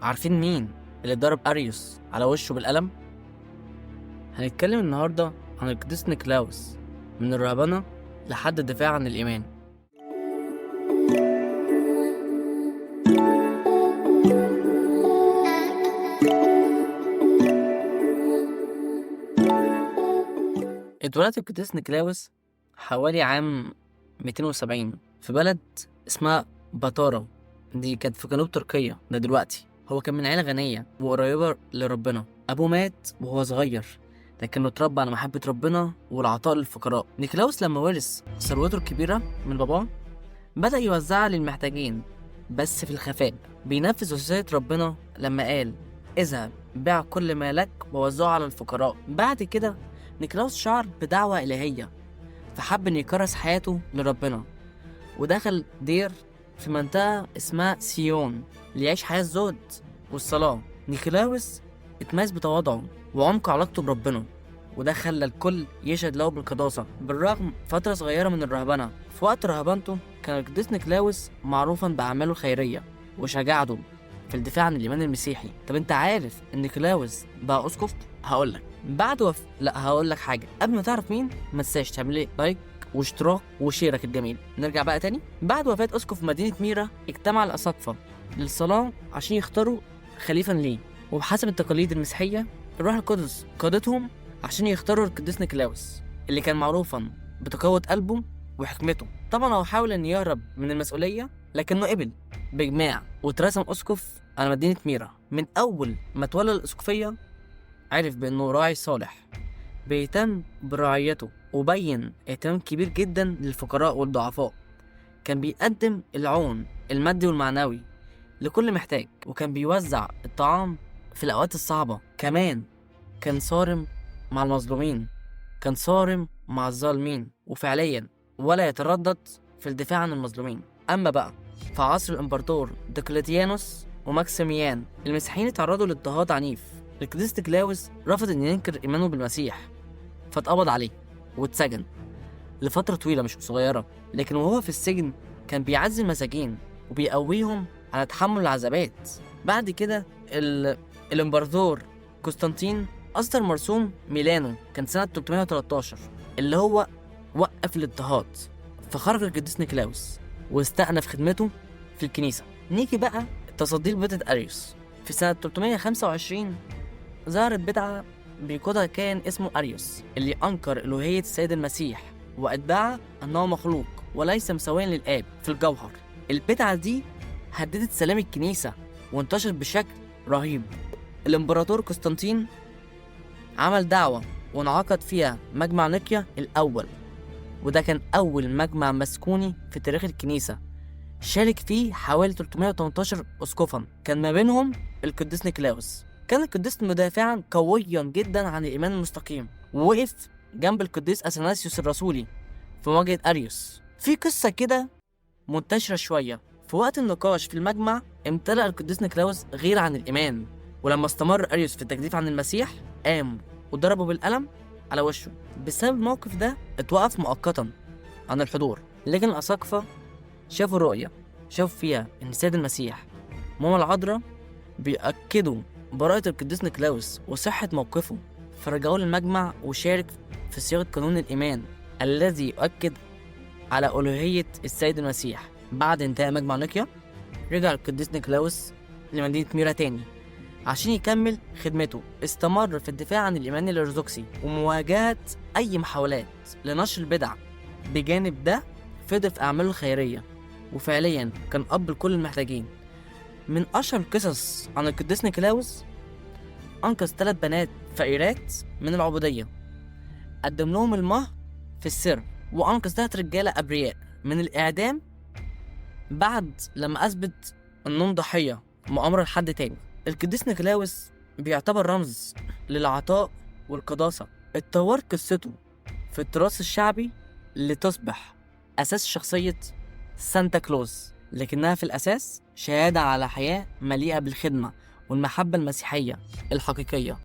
عارفين مين اللي ضرب أريوس على وشه بالقلم؟ هنتكلم النهاردة عن القديس نيكلاوس، من الرهبنة لحد الدفاع عن الإيمان. اتولد القديس نيكلاوس حوالي عام 270 في بلد اسمها بطارة. دي كانت في جنوب تركيا. ده دلوقتي هو كان من عيلة غنية وقريبة لربنا. أبوه مات وهو صغير، لكنه اتربى على محبة ربنا والعطاء للفقراء. نيكلاوس لما ورث ثروته الكبيرة من باباه بدأ يوزعها للمحتاجين، بس في الخفاء، بينفذ وصية ربنا لما قال: اذهب بيع كل ما لك ووزعه على الفقراء. بعد كده نيكلاوس شعر بدعوة إلهية، فحب إن يكرس حياته لربنا، ودخل دير في منطقة اسمها سيون ليعيش حياة الزهد والصلاة. نيكلاوس اتميز بتواضعه وعمق علاقته بربنا، وده خلى الكل يشهد له بالقداسة. بالرغم فترة صغيرة من الرهبنة، في وقت رهبنته كان القديس نيكلاوس معروفا بأعماله الخيرية وشجاعته في الدفاع عن الإيمان المسيحي. طب انت عارف ان نيكلاوس بقى أسقف؟ هقولك هقولك حاجة قبل ما تعرف مين، ما تنساش تعمل لي لايك واشتراك وشيرك الجميل. نرجع بقى تاني. بعد وفاة أسقف مدينة ميرا اجتمع الأساقفة للصلاة عشان يختاروا خليفا ليه، وبحسب التقاليد المسيحية الروح القدس قادتهم عشان يختاروا القديس نيكلاوس، اللي كان معروفا بتقوة قلبه وحكمته. طبعا هو حاول ان يهرب من المسؤولية، لكنه قبل بإجماع واترسم أسقف على مدينة ميرا. من أول ما تولى الأسقفية عرف بأنه راعي صالح بيهتم برعيته، وبين اهتمام كبير جدا للفقراء والضعفاء. كان بيقدم العون المادي والمعنوي لكل محتاج، وكان بيوزع الطعام في الأوقات الصعبة. كمان كان صارم مع المظلومين، كان صارم مع الظالمين، وفعليا ولا يتردد في الدفاع عن المظلومين. أما بقى في عصر الإمبراطور دقلتيانوس وماكسيميان، المسيحيين اتعرضوا لاضطهاد عنيف. القديس نيكلاوس رفض إن ينكر إيمانه بالمسيح، فاتقبض عليه واتسجن لفترة طويلة مش صغيرة. لكن وهو في السجن كان بيعزي المساجين وبيقويهم على تحمل العذابات. بعد كده الإمبراطور قسطنطين أصدر مرسوم ميلانو، كان سنة 313، اللي هو وقف الاضطهاد. فخرج القديس نيكلاوس واستأنف خدمته في الكنيسة. نيجي بقى التصدي لبدعة أريوس. في سنة 325 ظهرت بدعة بيقودها كائن اسمه أريوس، اللي أنكر ألوهية السيد المسيح وادعى أنه مخلوق وليس مساويا للآب في الجوهر. البدعة دي هددت سلام الكنيسة وانتشرت بشكل رهيب. الإمبراطور قسطنطين عمل دعوة وانعقد فيها مجمع نيقيا الأول، وده كان أول مجمع مسكوني في تاريخ الكنيسة. شارك فيه حوالي 318 أسقفا، كان ما بينهم القديس نيكلاوس. كان القديس مدافعا قويا جدا عن الإيمان المستقيم، ووقف جنب القديس أثناسيوس الرسولي في مواجهة أريوس. في قصة كده منتشرة شوية، في وقت النقاش في المجمع امتلأ القديس نيكلاوس غير عن الإيمان، ولما استمر أريوس في التجديف عن المسيح قام وضربه بالقلم على وشه. بسبب الموقف ده اتوقف مؤقتا عن الحضور، لكن الأساقفة شافوا رؤية، شافوا فيها إن السيد المسيح ماما العذراء بيأكدوا براءة القديس نيكلاوس وصحة موقفه، فرجعوه للمجمع وشارك في صياغة قانون الإيمان الذي يؤكد على ألوهية السيد المسيح. بعد انتهاء مجمع نيقيا رجع القديس نيكلاوس لمدينة ميرا تاني عشان يكمل خدمته. استمر في الدفاع عن الإيمان الأرثوذكسي ومواجهة أي محاولات لنشر البدع. بجانب ده فضل في أعماله الخيرية، وفعليا كان أب لكل المحتاجين. من أشهر القصص عن القديس نيكلاوس أنقذ 3 بنات فقيرات من العبودية، قدم لهم المهر في السر، وأنقذ 3 رجالة أبرياء من الإعدام بعد لما أثبت أنهم ضحية مؤامرة لحد تاني. القديس نيكلاوس بيعتبر رمز للعطاء والقداسة. اتطورت قصته في التراث الشعبي لتصبح أساس شخصية سانتا كلوز، لكنها في الأساس شهادة على حياة مليئة بالخدمة والمحبة المسيحية الحقيقية.